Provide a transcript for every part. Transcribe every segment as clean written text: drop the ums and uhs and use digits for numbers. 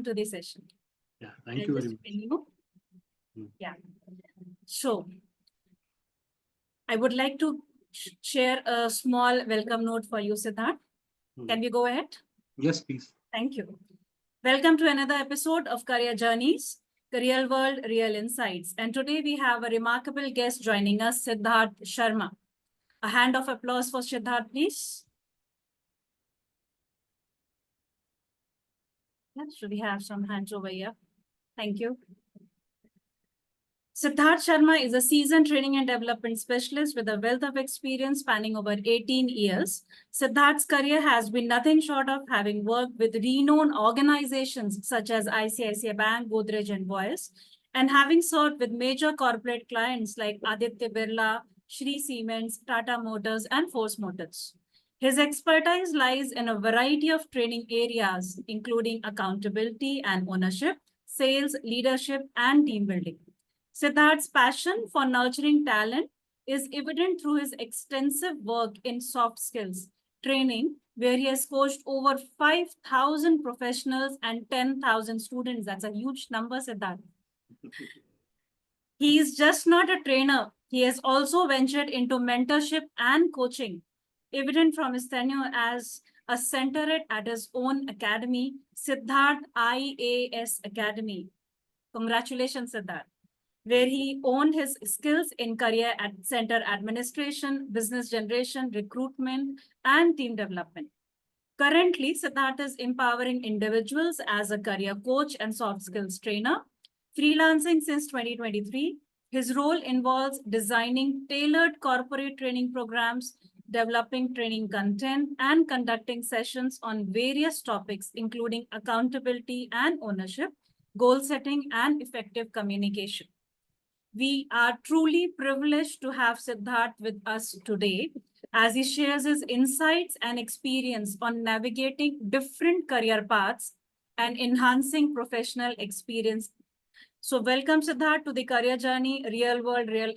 to the session. Yeah, thank you very much. Yeah. So, I would like to share a small welcome note for you, Siddharth. Can we go ahead? Yes, please. Thank you. Welcome to another episode of Career Journeys, the real world, real insights. And today we have a remarkable guest joining us, Siddharth Sharma. A hand of applause for Siddharth, please. Yes, should we have some hands over here? Thank you. Siddharth Sharma is a seasoned training and development specialist with a wealth of experience spanning over 18 years. Siddharth's career has been nothing short of having worked with renowned organizations such as ICICI Bank, Godrej and Boyce, and having served with major corporate clients like Aditya Birla, Shree Siemens, Tata Motors, and Force Motors. His expertise lies in a variety of training areas, including accountability and ownership, sales, leadership, and team building. Siddharth's passion for nurturing talent is evident through his extensive work in soft skills training, where he has coached over 5,000 professionals and 10,000 students. That's a huge number, Siddharth. He is just not a trainer. He has also ventured into mentorship and coaching, evident from his tenure as a center at his own academy, Siddharth IAS Academy. Congratulations, Siddharth, where he honed his skills in career center administration, business generation, recruitment, and team development. Currently, Siddharth is empowering individuals as a career coach and soft skills trainer. Freelancing since 2023, his role involves designing tailored corporate training programs, developing training content, and conducting sessions on various topics, including accountability and ownership, goal setting, and effective communication. We are truly privileged to have Siddharth with us today as he shares his insights and experience on navigating different career paths and enhancing professional experience. So welcome, Siddharth, to the Career Journey Real World, Real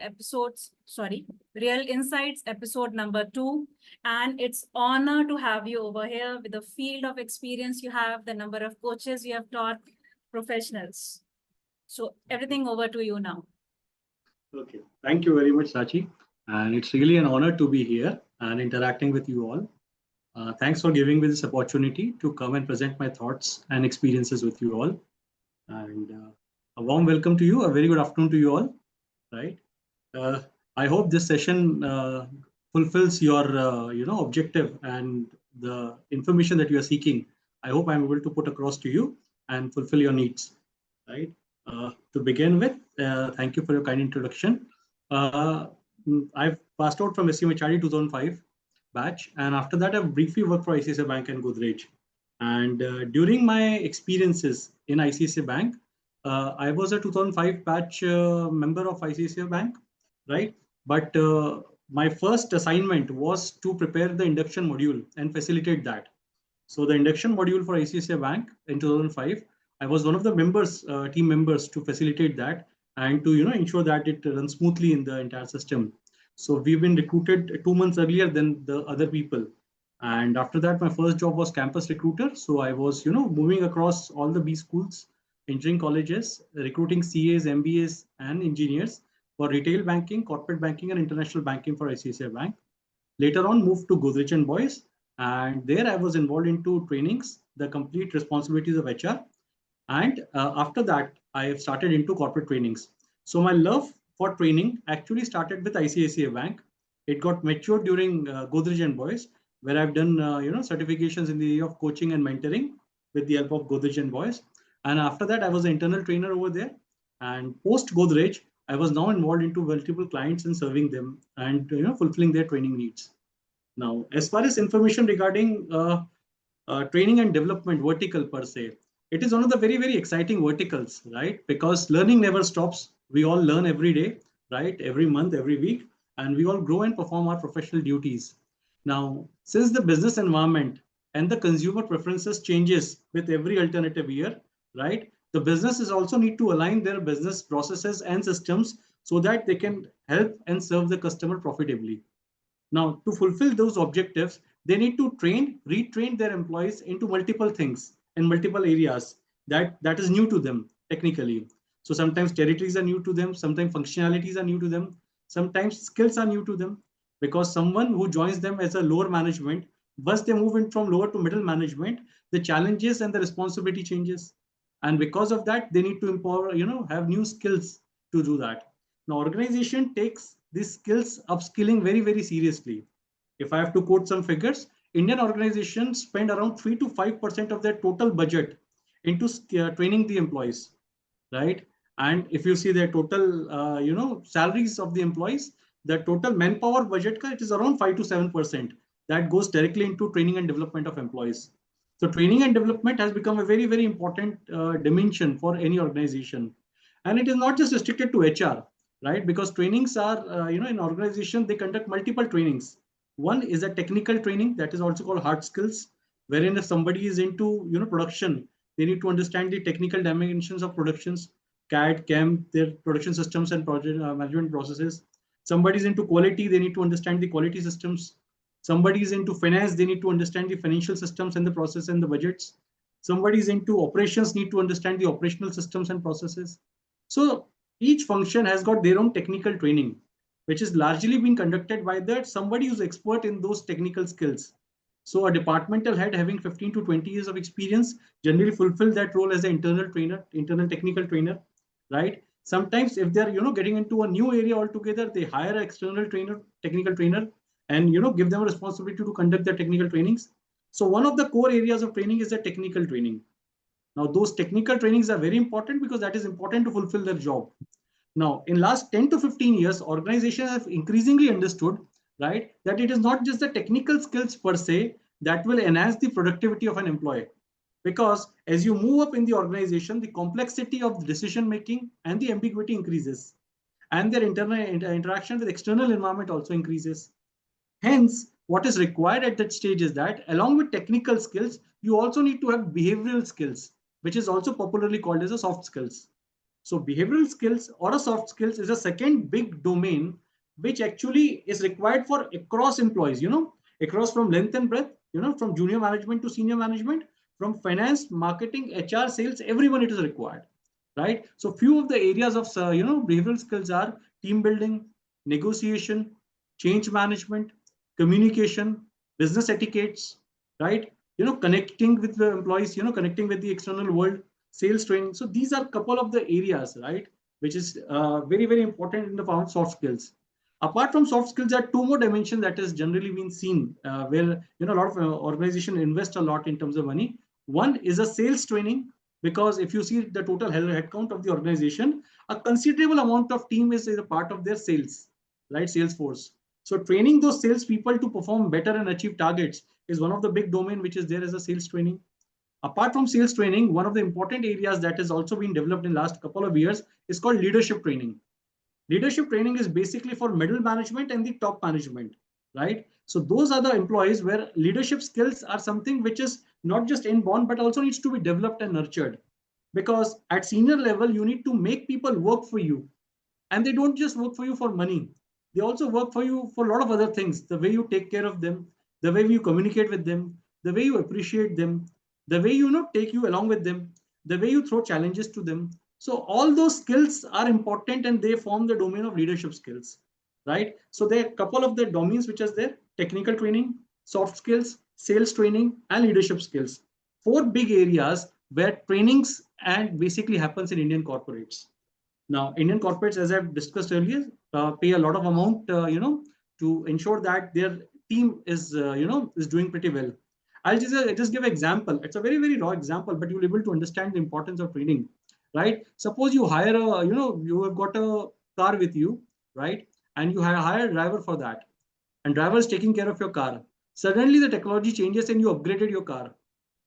Insights episode number 2. And it's honor to have you over here with the field of experience you have, the number of coaches you have taught, professionals. So everything over to you now. Okay, thank you very much, Sachi. And it's really an honor to be here and interacting with you all. Thanks for giving me this opportunity to come and present my thoughts and experiences with you all. And a warm welcome to you. A very good afternoon to you all. Right. I hope this session fulfills your objective and the information that you are seeking. I hope I'm able to put across to you and fulfill your needs. Right. To begin with, thank you for your kind introduction. I've passed out from SCMHRD 2005 batch, and after that, I've briefly worked for ICICI Bank and Godrej. And during my experiences in ICICI Bank, I was a 2005 batch member of ICICI Bank, right? But my first assignment was to prepare the induction module and facilitate that. So the induction module for ICICI Bank in 2005, I was one of the members, team members, to facilitate that and to ensure that it runs smoothly in the entire system. So we've been recruited 2 months earlier than the other people. And after that, my first job was campus recruiter. So I was moving across all the B schools, engineering colleges, recruiting CAs, MBAs, and engineers for retail banking, corporate banking, and international banking for ICICI Bank. Later on, moved to Godrej and Boyce, and there I was involved into trainings, the complete responsibilities of HR. And after that, I have started into corporate trainings. So my love for training actually started with ICICI Bank. It got matured during Godrej and Boyce, where I've done certifications in the area of coaching and mentoring with the help of Godrej and Boyce. And after that, I was an internal trainer over there. And post Godrej, I was now involved into multiple clients and serving them and fulfilling their training needs. Now, as far as information regarding training and development vertical per se, it is one of the very, very exciting verticals, right? Because learning never stops. We all learn every day, right? Every month, every week, and we all grow and perform our professional duties. Now, since the business environment and the consumer preferences changes with every alternative year, right? The businesses also need to align their business processes and systems so that they can help and serve the customer profitably. Now, to fulfill those objectives, they need to retrain their employees into multiple things in multiple areas, that is new to them technically. So sometimes territories are new to them, sometimes functionalities are new to them, sometimes skills are new to them, because someone who joins them as a lower management, once they move in from lower to middle management, the challenges and the responsibility changes. And because of that, they need to empower, have new skills to do that. Now, organization takes these skills upskilling very, very seriously. If I have to quote some figures, Indian organizations spend around 3 to 5% of their total budget into training the employees, right? And if you see their total, salaries of the employees, the total manpower budget, it is around 5 to 7%. That goes directly into training and development of employees. So training and development has become a very, very important dimension for any organization. And it is not just restricted to HR, right? Because trainings are, in organization, they conduct multiple trainings. One is a technical training that is also called hard skills, wherein if somebody is into, production, they need to understand the technical dimensions of productions, CAD, CAM, their production systems and project management processes. Somebody is into quality, they need to understand the quality systems. Somebody is into finance, they need to understand the financial systems and the process and the budgets. Somebody is into operations, need to understand the operational systems and processes. So each function has got their own technical training, which is largely being conducted by that somebody who's expert in those technical skills. So a departmental head having 15 to 20 years of experience generally fulfill that role as an internal trainer, internal technical trainer, right? Sometimes if they're, getting into a new area altogether, they hire an external trainer, technical trainer, and, give them a responsibility to conduct their technical trainings. So one of the core areas of training is the technical training. Now, those technical trainings are very important because that is important to fulfill their job. Now, in last 10 to 15 years, organizations have increasingly understood, right, that it is not just the technical skills per se that will enhance the productivity of an employee. Because as you move up in the organization, the complexity of decision making and the ambiguity increases, and their internal interaction with external environment also increases. Hence, what is required at that stage is that along with technical skills, you also need to have behavioral skills, which is also popularly called as a soft skills. So behavioral skills or a soft skills is a second big domain which actually is required for across employees, across from length and breadth, from junior management to senior management, from finance, marketing, HR, sales, everyone it is required, right? So few of the areas of, behavioral skills are team building, negotiation, change management, communication, business etiquettes, right? Connecting with the employees, connecting with the external world, sales training. So these are a couple of the areas, right, which is very, very important in the form of soft skills. Apart from soft skills, there are two more dimensions that has generally been seen, where, a lot of organizations invest a lot in terms of money. One is a sales training, because if you see the total headcount of the organization, a considerable amount of team is a part of their sales, right, sales force. So training those sales people to perform better and achieve targets is one of the big domain which is there as a sales training. Apart from sales training, one of the important areas that has also been developed in the last couple of years is called leadership training. Leadership training is basically for middle management and the top management, right? So those are the employees where leadership skills are something which is not just inborn, but also needs to be developed and nurtured. Because at senior level, you need to make people work for you, and they don't just work for you for money. They also work for you for a lot of other things: the way you take care of them, the way you communicate with them, the way you appreciate them, the way take you along with them, the way you throw challenges to them. So all those skills are important and they form the domain of leadership skills, right? So there are a couple of the domains which is there: technical training, soft skills, sales training, and leadership skills. Four big areas where trainings and basically happens in Indian corporates. Now, Indian corporates, as I've discussed earlier, pay a lot of amount, to ensure that their team is, is doing pretty well. I'll just give an example. It's a very, very raw example, but you'll be able to understand the importance of training, right? Suppose you hire a, you have got a car with you, right? And you hire a driver for that, and driver is taking care of your car. Suddenly, the technology changes and you upgraded your car.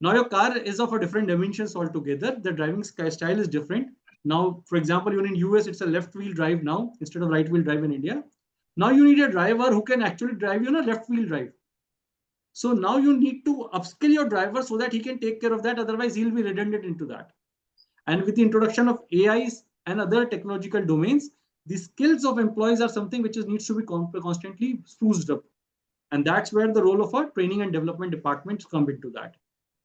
Now your car is of a different dimensions altogether. The driving style is different. Now, for example, even in US, it's a left wheel drive now instead of right wheel drive in India. Now you need a driver who can actually drive, left wheel drive. So now you need to upskill your driver so that he can take care of that. Otherwise, he'll be redundant into that. And with the introduction of AIs and other technological domains, the skills of employees are something which needs to be constantly spruced up. And that's where the role of our training and development departments come into that.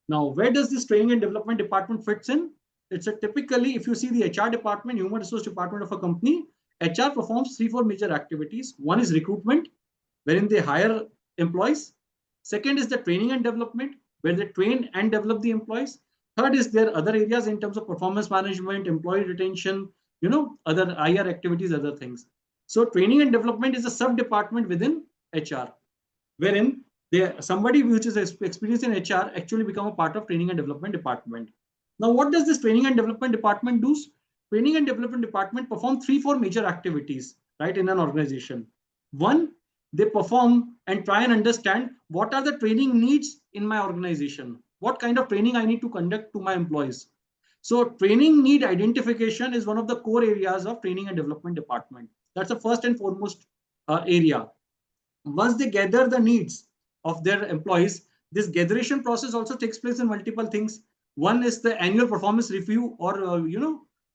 Now, where does this training and development department fits in? it's a typically, if you see the HR department, human resource department of a company, HR performs 3-4 major activities. One is recruitment, wherein they hire employees. Second is the training and development, where they train and develop the employees. Third is their other areas in terms of performance management, employee retention, other IR activities, other things. So training and development is a sub department within HR, wherein somebody which is experienced in HR actually become a part of training and development department. Now, what does this training and development department do? Training and development department perform 3-4 major activities, right, in an organization. One, they perform and try and understand what are the training needs in my organization, what kind of training I need to conduct to my employees. So training need identification is one of the core areas of training and development department. That's the first and foremost area. Once they gather the needs of their employees, this gatheration process also takes place in multiple things. One is the annual performance review, or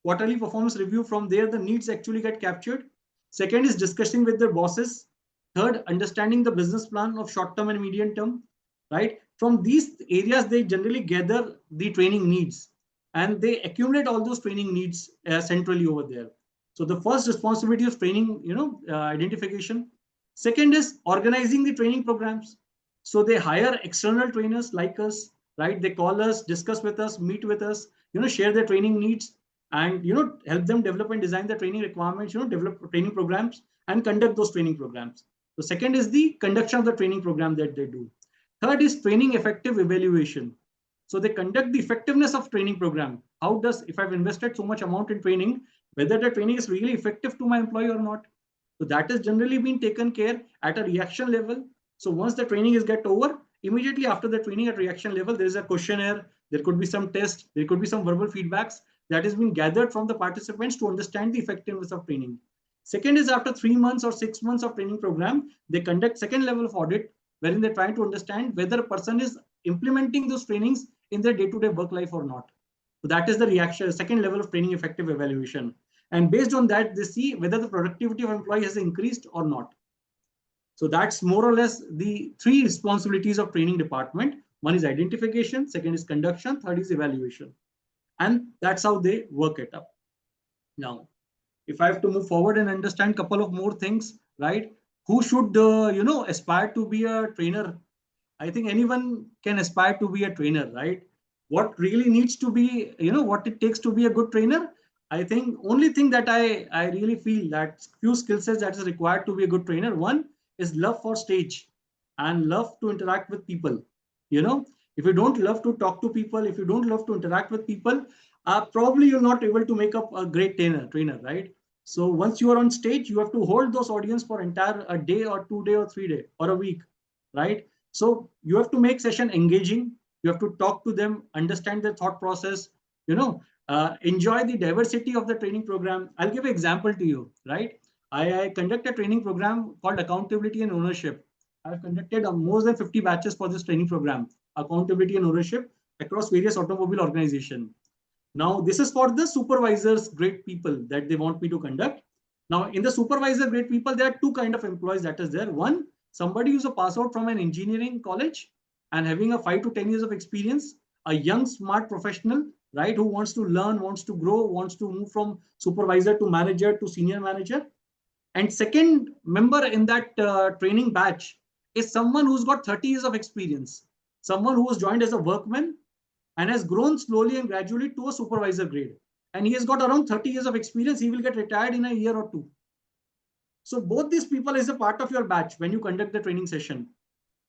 quarterly performance review. From there the needs actually get captured. Second is discussing with their bosses. Third, understanding the business plan of short term and medium term, right? From these areas they generally gather the training needs, and they accumulate all those training needs centrally over there. So the first responsibility of training, identification. Second is organizing the training programs. So they hire external trainers like us, right? They call us, discuss with us, meet with us, share their training needs, and help them develop and design the training requirements, develop training programs and conduct those training programs. So second is the conduction of the training program that they do. Third is training effective evaluation. So they conduct the effectiveness of training program. How does, if I've invested so much amount in training, whether the training is really effective to my employee or not. So that is generally being taken care at a reaction level. So once the training is get over, immediately after the training at reaction level, there is a questionnaire, there could be some test, there could be some verbal feedbacks that is being gathered from the participants to understand the effectiveness of training. Second is after 3 months or 6 months of training program, they conduct second level of audit, wherein they're trying to understand whether a person is implementing those trainings in their day-to-day work life or not. So that is the reaction, second level of training effective evaluation. And based on that, they see whether the productivity of employee has increased or not. So that's more or less the 3 responsibilities of training department. One is identification, second is conduction, third is evaluation. And that's how they work it up. Now, if I have to move forward and understand a couple of more things, right? Who should, aspire to be a trainer? I think anyone can aspire to be a trainer, right? What really needs to be, what it takes to be a good trainer? I think only thing that I really feel that few skill sets that is required to be a good trainer. One is love for stage and love to interact with people. If you don't love to talk to people, if you don't love to interact with people, probably you're not able to make up a great trainer, right? So once you are on stage, you have to hold those audience for entire a day or 2 day or 3 day or a week, right? So you have to make session engaging. You have to talk to them, understand their thought process, enjoy the diversity of the training program. I'll give an example to you, right? I conduct a training program called accountability and ownership. I've conducted more than 50 batches for this training program, accountability and ownership, across various automobile organizations. Now, this is for the supervisors, great people that they want me to conduct. Now, in the supervisor, great people, there are 2 kind of employees that is there. One, somebody who's a pass out from an engineering college and having a 5 to 10 years of experience, a young, smart professional, right, who wants to learn, wants to grow, wants to move from supervisor to manager to senior manager. And second member in that training batch is someone who's got 30 years of experience, someone who was joined as a workman and has grown slowly and gradually to a supervisor grade. And he has got around 30 years of experience. He will get retired in a year or 2. So both these people is a part of your batch when you conduct the training session.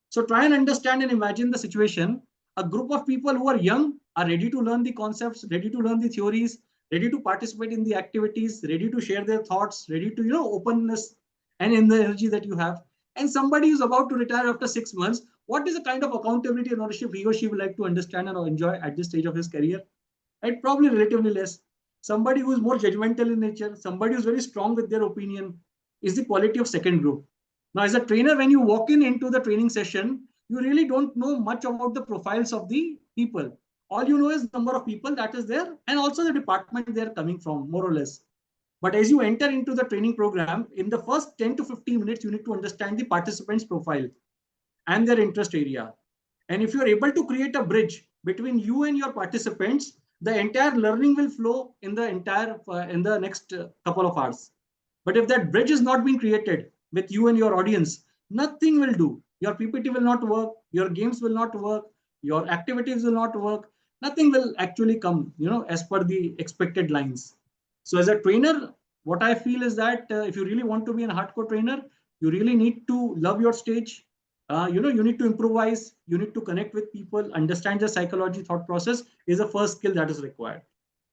So try and understand and imagine the situation. A group of people who are young, are ready to learn the concepts, ready to learn the theories, ready to participate in the activities, ready to share their thoughts, ready to, openness and in the energy that you have. And somebody who's about to retire after 6 months, what is the kind of accountability and ownership he or she would like to understand and enjoy at this stage of his career? Right? Probably relatively less. Somebody who is more judgmental in nature, somebody who's very strong with their opinion is the quality of second group. Now, as a trainer, when you walk into the training session, you really don't know much about the profiles of the people. All you know is the number of people that is there and also the department they're coming from, more or less. But as you enter into the training program, in the first 10 to 15 minutes, you need to understand the participant's profile and their interest area. And if you're able to create a bridge between you and your participants, the entire learning will flow in the next couple of hours. But if that bridge is not being created with you and your audience, nothing will do. Your PPT will not work, your games will not work, your activities will not work, nothing will actually come, as per the expected lines. So as a trainer, what I feel is that if you really want to be a hardcore trainer, you really need to love your stage. You need to improvise, you need to connect with people, understand the psychology, thought process is the first skill that is required.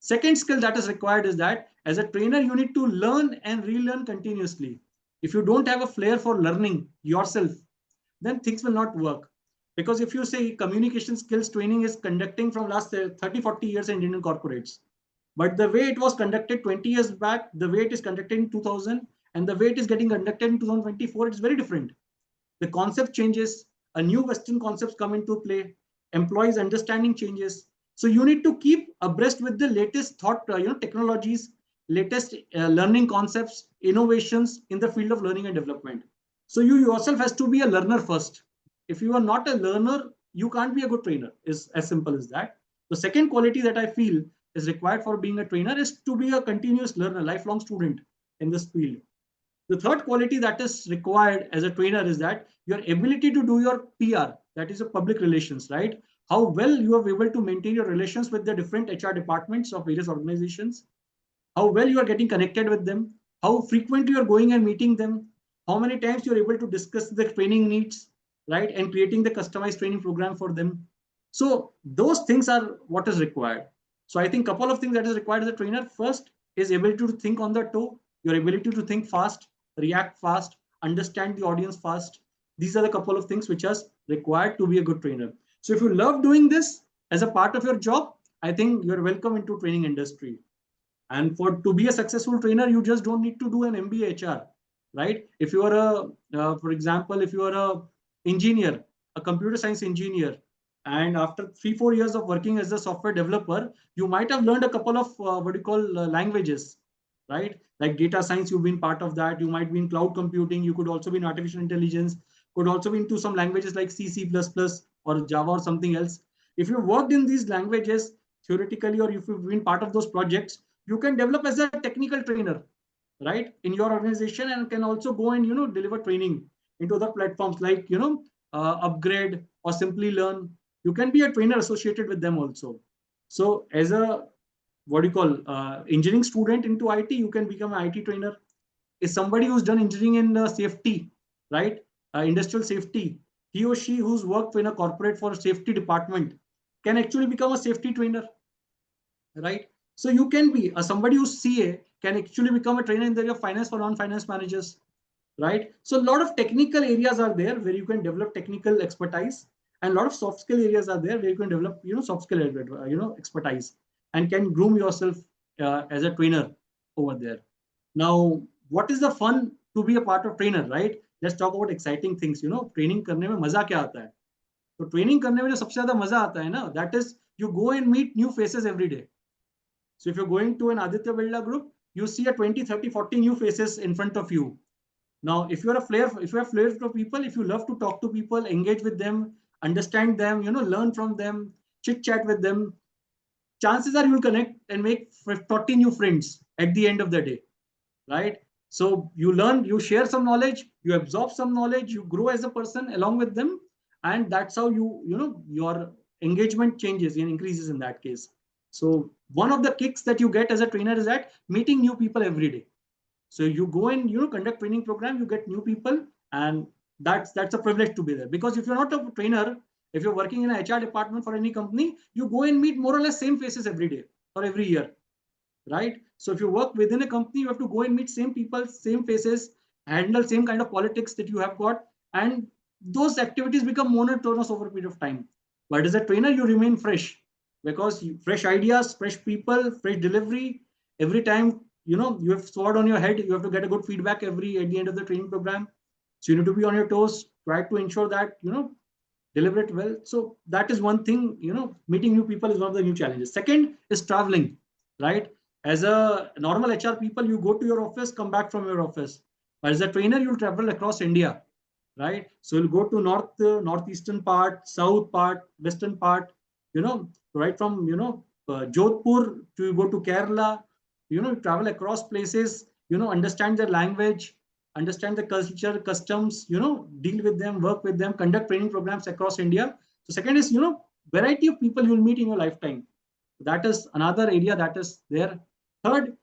Second skill that is required is that as a trainer, you need to learn and relearn continuously. If you don't have a flair for learning yourself, then things will not work. Because if you say communication skills training is conducting from last 30, 40 years in Indian corporates, but the way it was conducted 20 years back, the way it is conducted in 2000, and the way it is getting conducted in 2024, it's very different. The concept changes, a new Western concepts come into play, employees' understanding changes. So you need to keep abreast with the latest thought, technologies, latest learning concepts, innovations in the field of learning and development. So you yourself has to be a learner first. If you are not a learner, you can't be a good trainer. Is as simple as that. The second quality that I feel is required for being a trainer is to be a continuous learner, lifelong student in this field. The third quality that is required as a trainer is that your ability to do your PR, that is a public relations, right? How well you are able to maintain your relations with the different HR departments of various organizations, how well you are getting connected with them, how frequently you are going and meeting them, how many times you're able to discuss the training needs, right? And creating the customized training program for them. So those things are what is required. So I think a couple of things that is required as a trainer. First is ability to think on the toe, your ability to think fast, react fast, understand the audience fast. These are the couple of things which are required to be a good trainer. So if you love doing this as a part of your job, I think you're welcome into training industry. And for to be a successful trainer, you just don't need to do an MBA HR, right? If you are for example, if you are a engineer, a computer science engineer, and after 3-4 years of working as a software developer, you might have learned a couple of what do you call languages, right? Like data science, you've been part of that. You might be in cloud computing. You could also be in artificial intelligence. Could also be into some languages like C, C++, or Java or something else. If you worked in these languages theoretically, or if you've been part of those projects, you can develop as a technical trainer, right, in your organization, and can also go and deliver training into other platforms like Upgrade or Simply Learn. You can be a trainer associated with them also. So as a what do you call engineering student into IT, you can become an IT trainer. Is somebody who's done engineering in safety, right, industrial safety, he or she who's worked in a corporate for a safety department can actually become a safety trainer, right? So you can be somebody who's CA can actually become a trainer in the area of finance for non-finance managers, right? So a lot of technical areas are there where you can develop technical expertise, and a lot of soft skill areas are there where you can develop soft skill expertise, and can groom yourself as a trainer over there. Now, what is the fun to be a part of trainer, right? Let's talk about exciting things. Training करने में मजा क्या आता है? तो training करने में जो सबसे ज्यादा मजा आता है ना, that is you go and meet new faces every day. So if you're going to an Aditya Birla group, you see a 20, 30, 40 new faces in front of you. Now, if you're a flair, if you have flair for people, if you love to talk to people, engage with them, understand them, learn from them, chit chat with them, chances are you'll connect and make 40 new friends at the end of the day, right? So you learn, you share some knowledge, you absorb some knowledge, you grow as a person along with them, and that's how your engagement changes and increases in that case. So one of the kicks that you get as a trainer is that meeting new people every day. So you go and conduct training program, you get new people, and that's a privilege to be there. Because if you're not a trainer, if you're working in an HR department for any company, you go and meet more or less same faces every day or every year, right? So if you work within a company, you have to go and meet same people, same faces, handle same kind of politics that you have got, and those activities become monotonous over a period of time. But as a trainer, you remain fresh, because fresh ideas, fresh people, fresh delivery. Every time you have sword on your head, you have to get a good feedback every at the end of the training program. So you need to be on your toes, try to ensure that deliver it well. So that is one thing. Meeting new people is one of the new challenges. Second is traveling, right? As a normal HR people, you go to your office, come back from your office. But as a trainer, you'll travel across India, right? So you'll go to northeastern part, south part, western part, right from Jodhpur, to go to Kerala, travel across places, understand their language, understand the culture, customs, deal with them, work with them, conduct training programs across India. So second is, variety of people you'll meet in your lifetime. That is another area that is there. Third,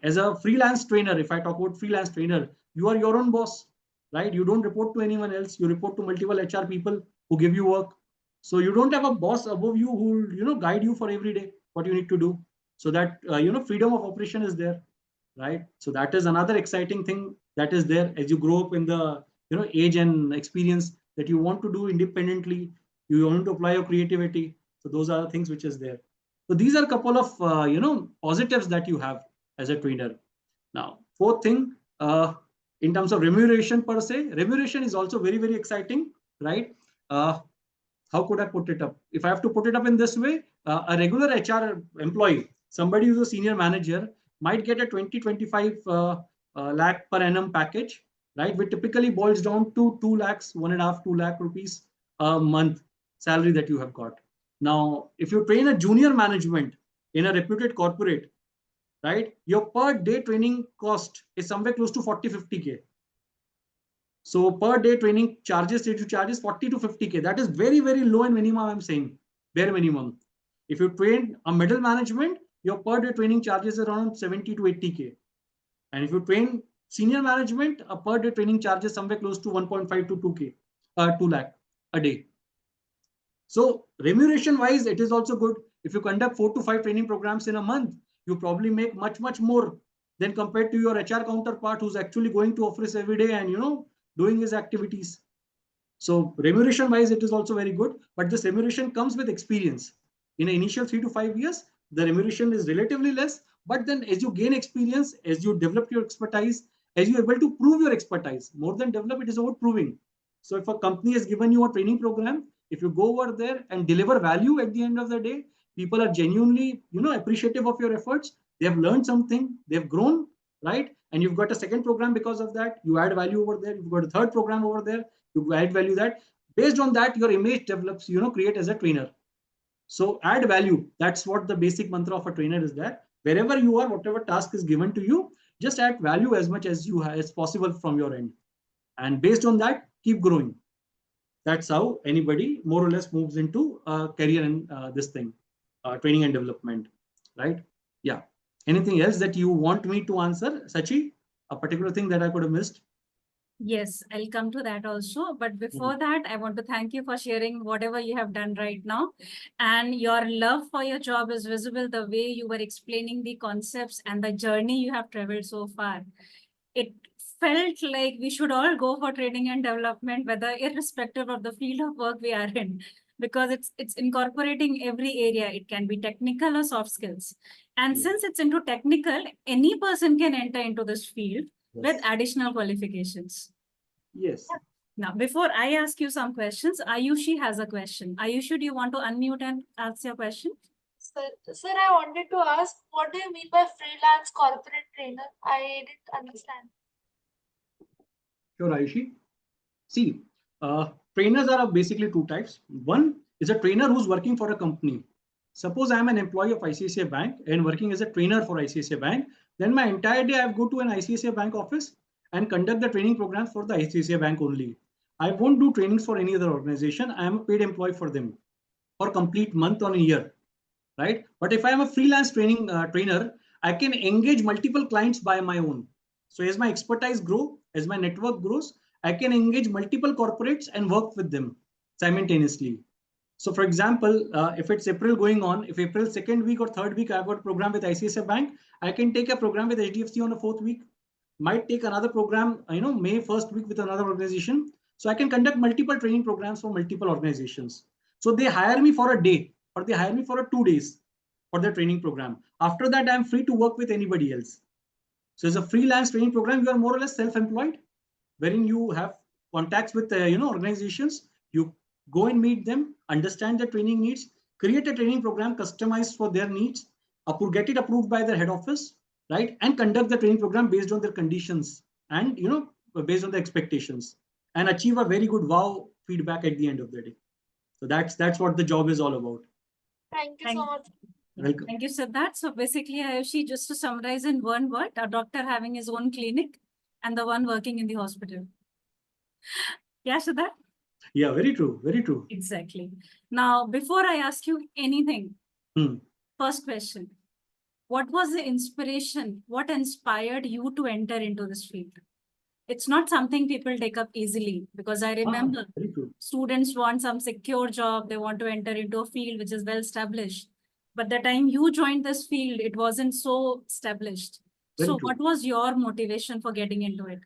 as a freelance trainer, if I talk about freelance trainer, you are your own boss, right? You don't report to anyone else. You report to multiple HR people who give you work. So you don't have a boss above you who will, guide you for every day what you need to do. So that, freedom of operation is there, right? So that is another exciting thing that is there as you grow up in the, age and experience that you want to do independently. You want to apply your creativity. So those are the things which is there. So these are a couple of, positives that you have as a trainer. Now, fourth thing, in terms of remuneration per se, remuneration is also very, very exciting, right? How could I put it up? If I have to put it up in this way, a regular HR employee, somebody who's a senior manager, might get a 20-25 lakh per annum package, right? Which typically boils down to 2 lakhs, 1.5, 2 lakh rupees a month salary that you have got. Now, if you train a junior management in a reputed corporate, right, your per day training cost is somewhere close to 40-50K. So per day training charges, if you charges 40 to 50K, that is very, very low and minimum, I'm saying, bare minimum. If you train a middle management, your per day training charges around 70 to 80K. And if you train senior management, a per day training charges somewhere close to 1.5 to 2K, 2 lakh a day. So remuneration wise, it is also good. If you conduct 4 to 5 training programs in a month, you probably make much, much more than compared to your HR counterpart who's actually going to office every day and, doing his activities. So remuneration wise, it is also very good, but this remuneration comes with experience. In the initial 3 to 5 years, the remuneration is relatively less, but then as you gain experience, as you develop your expertise, as you're able to prove your expertise, more than develop, it is about proving. So if a company has given you a training program, if you go over there and deliver value at the end of the day, people are genuinely, appreciative of your efforts. They have learned something, they've grown, right? And you've got a second program because of that. You add value over there. You've got a third program over there. You add value that. Based on that, your image develops, create as a trainer. So add value. That's what the basic mantra of a trainer is there. Wherever you are, whatever task is given to you, just add value as much as you as possible from your end. And based on that, keep growing. That's how anybody more or less moves into a career in this thing, training and development, right? Yeah. Anything else that you want me to answer, Sachi? A particular thing that I could have missed? Yes, I'll come to that also. But before that, I want to thank you for sharing whatever you have done right now. And your love for your job is visible the way you were explaining the concepts and the journey you have traveled so far. It felt like we should all go for training and development, whether irrespective of the field of work we are in, because it's incorporating every area. It can be technical or soft skills. And since it's into technical, any person can enter into this field with additional qualifications. Yes. Now, before I ask you some questions, Ayushi has a question. Ayushi, do you want to unmute and ask your question? Sir, I wanted to ask, what do you mean by freelance corporate trainer? I didn't understand. Sure, Ayushi. See, trainers are basically two types. One is a trainer who's working for a company. Suppose I'm an employee of ICICI Bank and working as a trainer for ICICI Bank. Then my entire day I go to an ICICI Bank office and conduct the training programs for the ICICI Bank only. I won't do trainings for any other organization. I am a paid employee for them for complete month or a year, right? But if I am a freelance trainer, I can engage multiple clients by my own. So as my expertise grow, as my network grows, I can engage multiple corporates and work with them simultaneously. So for example, if it's April going on, if April second week or third week, I've got a program with ICICI Bank, I can take a program with HDFC on the fourth week, might take another program, May first week with another organization. So I can conduct multiple training programs for multiple organizations. So they hire me for a day or they hire me for 2 days for their training program. After that, I'm free to work with anybody else. So as a freelance training program, you are more or less self-employed, wherein you have contacts with organizations. You go and meet them, understand their training needs, create a training program customized for their needs, get it approved by their head office, right, and conduct the training program based on their conditions and based on the expectations, and achieve a very good wow feedback at the end of the day. So that's what the job is all about. Thank you so much. Welcome. Thank you, Siddharth. So basically, Ayushi, just to summarize in one word, a doctor having his own clinic and the one working in the hospital. Yeah, Siddharth? Yeah, very true. Very true. Exactly. Now, before I ask you anything, Hmm. first question, what was the inspiration? What inspired you to enter into this field? It's not something people take up easily because I remember Very true. students want some secure job. They want to enter into a field which is well established. But the time you joined this field, it wasn't so established. Very So true. what was your motivation for getting into it?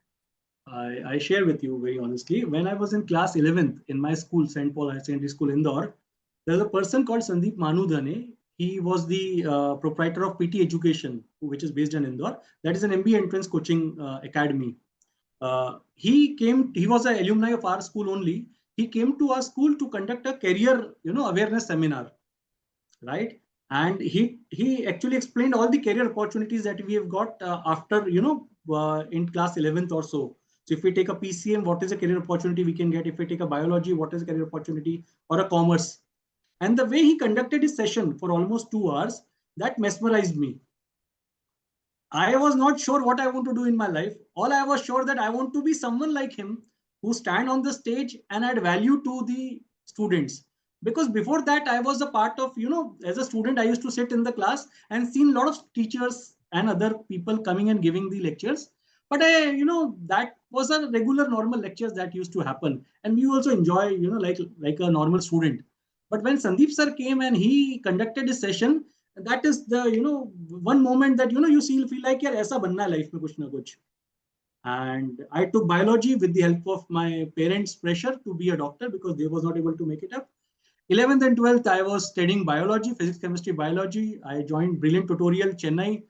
I share with you very honestly. When I was in class 11th in my school, St. Paul Higher Secondary School, Indore, there's a person called Sandeep Manudhane. He was the proprietor of PT Education, which is based in Indore. That is an MBA entrance coaching academy. He was an alumni of our school only. He came to our school to conduct a career, awareness seminar, right? And he actually explained all the career opportunities that we have got after, in class 11th or so. So if we take a PCM, what is a career opportunity we can get? If we take a biology, what is a career opportunity, or a commerce? And the way he conducted his session for almost 2 hours, that mesmerized me. I was not sure what I want to do in my life. All I was sure that I want to be someone like him who stand on the stage and add value to the students. Because before that, I was a part of, as a student, I used to sit in the class and seen a lot of teachers and other people coming and giving the lectures. But that was a regular normal lectures that used to happen. And we also enjoy, like a normal student. But when Sandeep sir came and he conducted his session, that is the one moment that you feel like यार ऐसा बनना है life में कुछ ना कुछ. And I took biology with the help of my parents' pressure to be a doctor because they was not able to make it up. 11th and 12th, I was studying biology, physics, chemistry, biology. I joined Brilliant Tutorial, Chennai,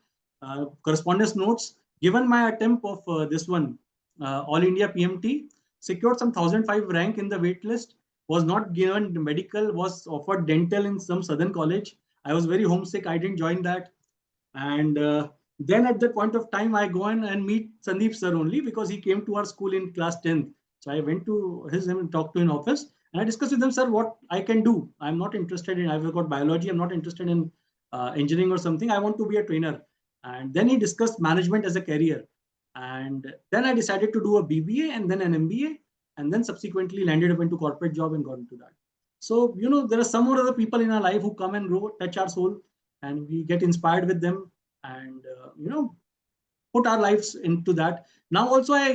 correspondence notes. Given my attempt of this one, All India PMT, secured some 1005 rank in the wait list, was not given medical, was offered dental in some southern college. I was very homesick. I didn't join that. And then at that point of time, I go in and meet Sandeep sir only because he came to our school in class 10th. So I went to his and talked to him in office. And I discussed with him, sir, what I can do. I'm not interested in, I've got biology. I'm not interested in engineering or something. I want to be a trainer. And then he discussed management as a career. And then I decided to do a BBA and then an MBA. And then subsequently landed up into corporate job and got into that. So, there are some more other people in our life who come and grow, touch our soul, and we get inspired with them and, put our lives into that. Now also I,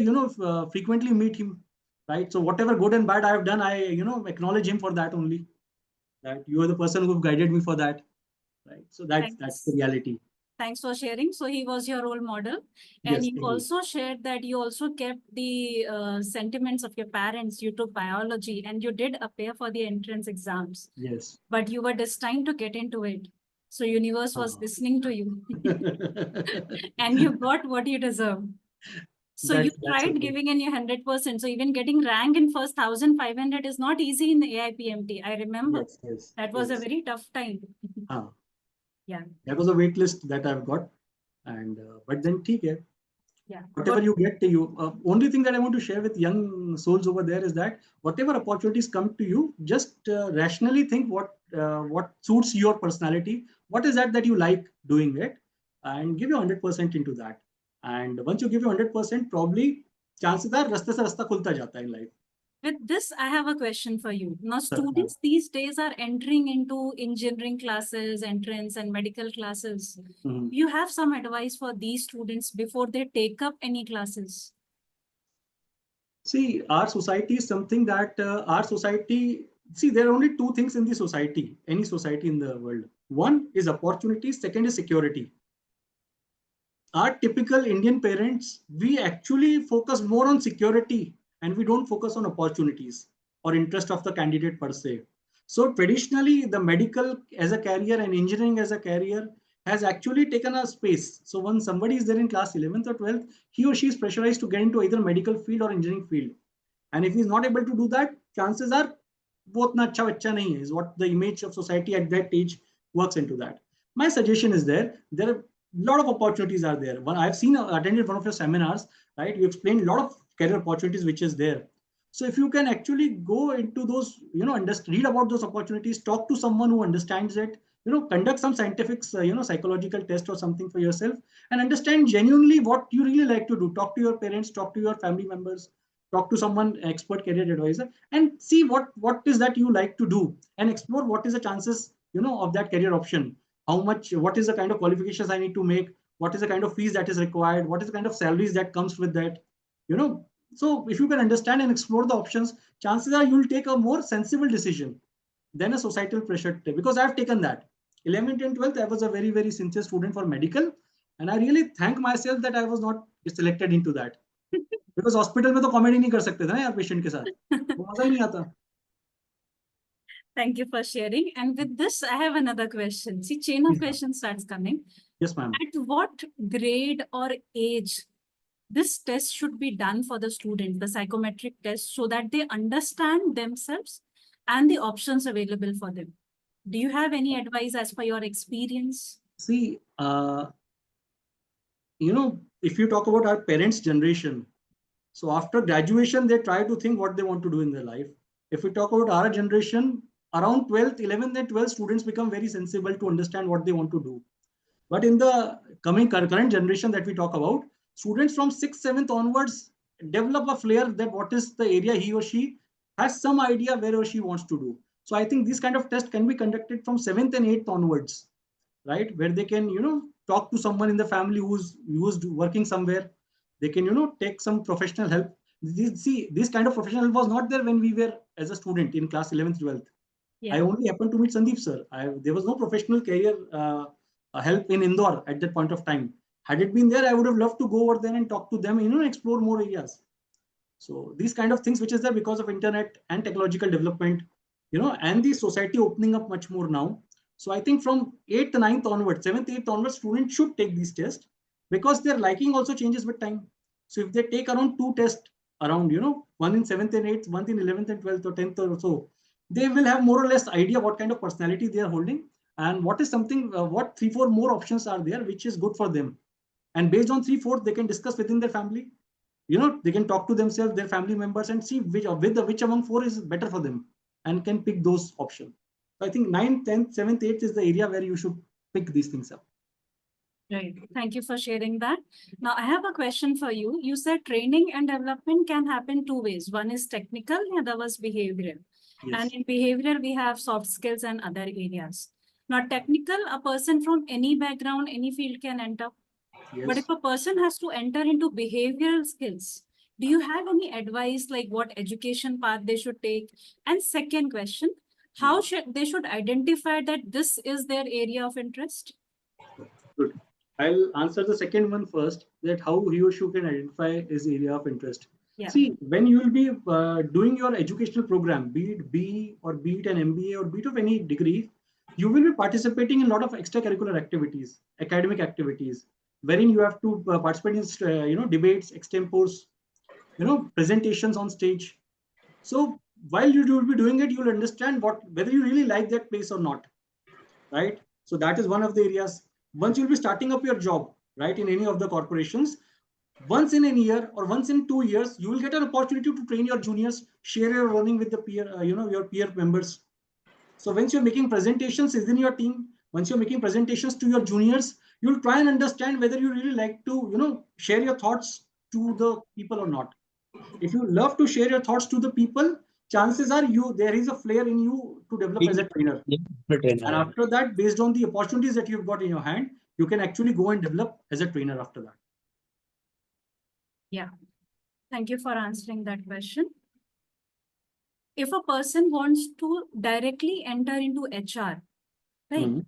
frequently meet him, right? So whatever good and bad I have done, I, acknowledge him for that only, that you are the person who guided me for that, right? So that's the Thanks. reality. Thanks for sharing. So he was your role model. And Yes, you indeed. also shared that you also kept the sentiments of your parents. You took biology and you did appear for the entrance exams, Yes. but you were destined to get into it. So universe was listening to you and you got what you deserve. So you That's tried okay. giving in your 100%. So even getting rank in first 1500 is not easy in the AIPMT. I remember Yes, yes, that was a yes. very tough time. Yeah. That was a wait list that I've got. And, but then, okay. Yeah. Whatever you get to you, only thing that I want to share with young souls over there is that whatever opportunities come to you, just rationally think what suits your personality, what is that you like doing it, and give your 100% into that. And once you give your 100%, probably chances are रास्ते से रास्ता खुलता जाता है in life. With this, I have a question for you. Now, Sir, students these days are entering into engineering classes, entrance, and medical classes. mhm. You have some advice for these students before they take up any classes? See, our society is something that our society, see, there are only two things in the society, any society in the world. One is opportunity, second is security. Our typical Indian parents, we actually focus more on security and we don't focus on opportunities or interest of the candidate per se. So traditionally, the medical as a career and engineering as a career has actually taken a space. So when somebody is there in class 11th or 12th, he or she is pressurized to get into either medical field or engineering field. And if he's not able to do that, chances are both na अच्छा बच्चा नहीं है, is what the image of society at that age works into that. My suggestion is there are a lot of opportunities are there. One I've seen attended one of your seminars, right? You explained a lot of career opportunities which is there. So if you can actually go into those, read about those opportunities, talk to someone who understands it, conduct some scientific, psychological test or something for yourself, and understand genuinely what you really like to do. Talk to your parents, talk to your family members, talk to someone expert career advisor, and see what is that you like to do, and explore what is the chances, of that career option. How much, what is the kind of qualifications I need to make, what is the kind of fees that is required, what is the kind of salaries that comes with that, you know. So if you can understand and explore the options, chances are you'll take a more sensible decision than a societal pressure. Because I've taken that 11th and 12th, I was a very very sincere student for medical, and I really thank myself that I was not selected into that. Because hospital में तो comedy नहीं कर सकते थे ना यार patient के साथ, वो मजा ही नहीं आता. Thank you for sharing. And with this, I have another question. See, chain of Yes, ma'am. questions starts coming. Yes, ma'am. At what grade or age this test should be done for the student, the psychometric test, so that they understand themselves and the options available for them? Do you have any advice as per your experience? See, if you talk about our parents' generation, so after graduation, they try to think what they want to do in their life. If we talk about our generation, around 12th, 11th, and 12th, students become very sensible to understand what they want to do. But in the current generation that we talk about, students from 6th, 7th onwards develop a flair that what is the area he or she has some idea where or she wants to do. So I think this kind of test can be conducted from 7th and 8th onwards, right? Where they can, talk to someone in the family who's working somewhere. They can, take some professional help. This kind of professional help was not there when we were as a student in class 11th, 12th. Yeah. I only happened to meet Sandeep sir. There was no professional career help in Indore at that point of time. Had it been there, I would have loved to go over there and talk to them, explore more areas. So these kind of things, which is there because of internet and technological development, and the society opening up much more now. So I think from 8th, 9th onwards, 7th, 8th onwards, students should take these tests because their liking also changes with time. So if they take around 2 tests around, one in 7th and 8th, one in 11th and 12th or 10th or so, they will have more or less idea what kind of personality they are holding and what is something, what 3, 4 more options are there, which is good for them. And based on 3, 4, they can discuss within their family. They can talk to themselves, their family members, and see which among 4 is better for them and can pick those options. So I think 9th, 10th, 7th, 8th is the area where you should pick these things up. Right. Thank you for sharing that. Now, I have a question for you. You said training and development can happen 2 ways. One is technical, and the other was behavioral. Yes. And in behavioral, we have soft skills and other areas. Now, technical, a person from any background, any field can enter. Yes. But if a person has to enter into behavioral skills, do you have any advice like what education path they should take? And second question, how should they identify that this is their area of interest? Good. I'll answer the second one first, that how he or she can identify his area of interest. Yeah. See, when you will be doing your educational program, be it BE or be it an MBA or be it of any degree, you will be participating in a lot of extracurricular activities, academic activities, wherein you have to participate in, debates, extempores, presentations on stage. So while you will be doing it, you'll understand whether you really like that place or not, right? So that is one of the areas. Once you'll be starting up your job, right, in any of the corporations, once in a year or once in 2 years, you will get an opportunity to train your juniors, share your learning with the peer, your peer members. So once you're making presentations within your team, once you're making presentations to your juniors, you'll try and understand whether you really like to, share your thoughts to the people or not. If you love to share your thoughts to the people, chances are there is a flair in you to develop as a trainer. And after that, based on the opportunities that you've got in your hand, you can actually go and develop as a trainer after that. Yeah. Thank you for answering that question. If a person wants to directly enter into HR, right?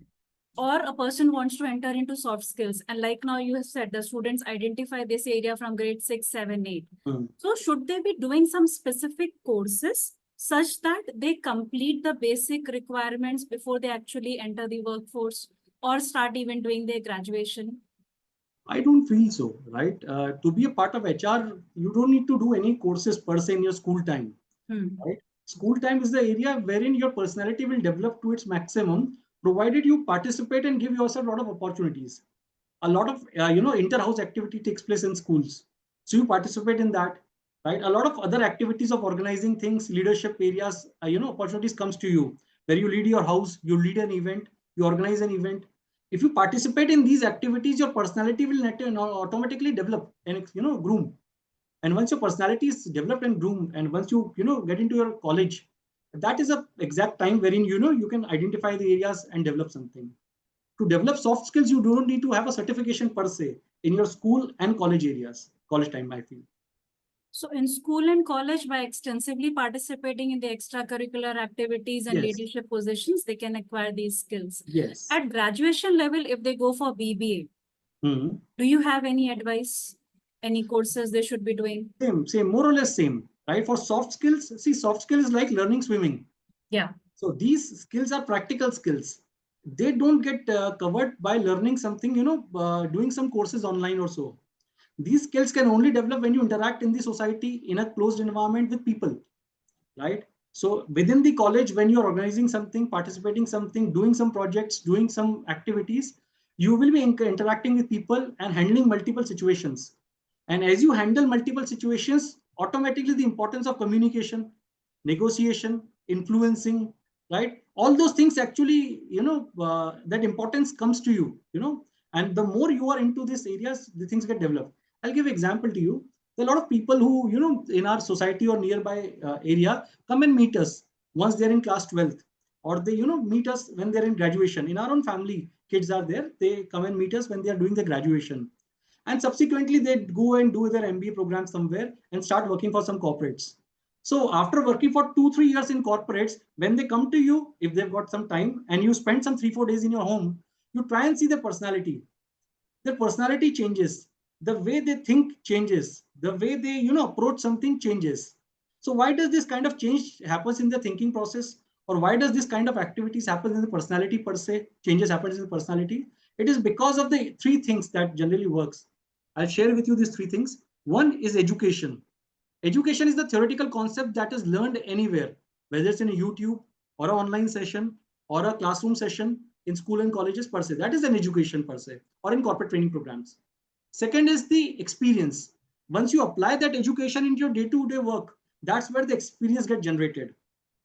Or a person wants to enter into soft skills, and like now you have said, the students identify this area from grade 6, 7, 8. So should they be doing some specific courses such that they complete the basic requirements before they actually enter the workforce or start even doing their graduation? I don't feel so, right? To be a part of HR, you don't need to do any courses per se in your school time, right? School time is the area wherein your personality will develop to its maximum, provided you participate and give yourself a lot of opportunities. A lot of, inter-house activity takes place in schools. So you participate in that, right? A lot of other activities of organizing things, leadership areas, opportunities comes to you where you lead your house, you lead an event, you organize an event. If you participate in these activities, your personality will automatically develop and groom. And once your personality is developed and groomed, and once you get into your college, that is a exact time wherein you can identify the areas and develop something. To develop soft skills, you don't need to have a certification per se in your school and college areas, college time, I feel. So in school and college, by extensively participating in the extracurricular activities and Yes. leadership positions, they can acquire these skills. Yes. At graduation level, if they go for BBA, do you have any advice? Any courses they should be doing? Same, more or less same, right? For soft skills, see, soft skills is like learning swimming. Yeah. So these skills are practical skills. They don't get covered by learning something, doing some courses online or so. These skills can only develop when you interact in the society in a closed environment with people, right? So within the college, when you're organizing something, participating something, doing some projects, doing some activities, you will be interacting with people and handling multiple situations. And as you handle multiple situations, automatically the importance of communication, negotiation, influencing, right? All those things actually, that importance comes to you. And the more you are into these areas, the things get developed. I'll give an example to you. There are a lot of people who, in our society or nearby area come and meet us once they're in class 12th, or they, meet us when they're in graduation. In our own family, kids are there. They come and meet us when they are doing the graduation. And subsequently, they go and do their MBA program somewhere and start working for some corporates. So after working for 2-3 years in corporates, when they come to you, if they've got some time and you spend some 3-4 days in your home, you try and see their personality. Their personality changes, the way they think changes, the way they approach something changes. So why does this kind of change happens in the thinking process, or why does this kind of activities happen in the personality per se, changes happens in the personality? It is because of the three things that generally works. I'll share with you these three things. One is education. Education is the theoretical concept that is learned anywhere, whether it's in a YouTube or an online session or a classroom session in school and colleges per se. That is an education per se, or in corporate training programs. Second is the experience. Once you apply that education into your day-to-day work, that's where the experience gets generated.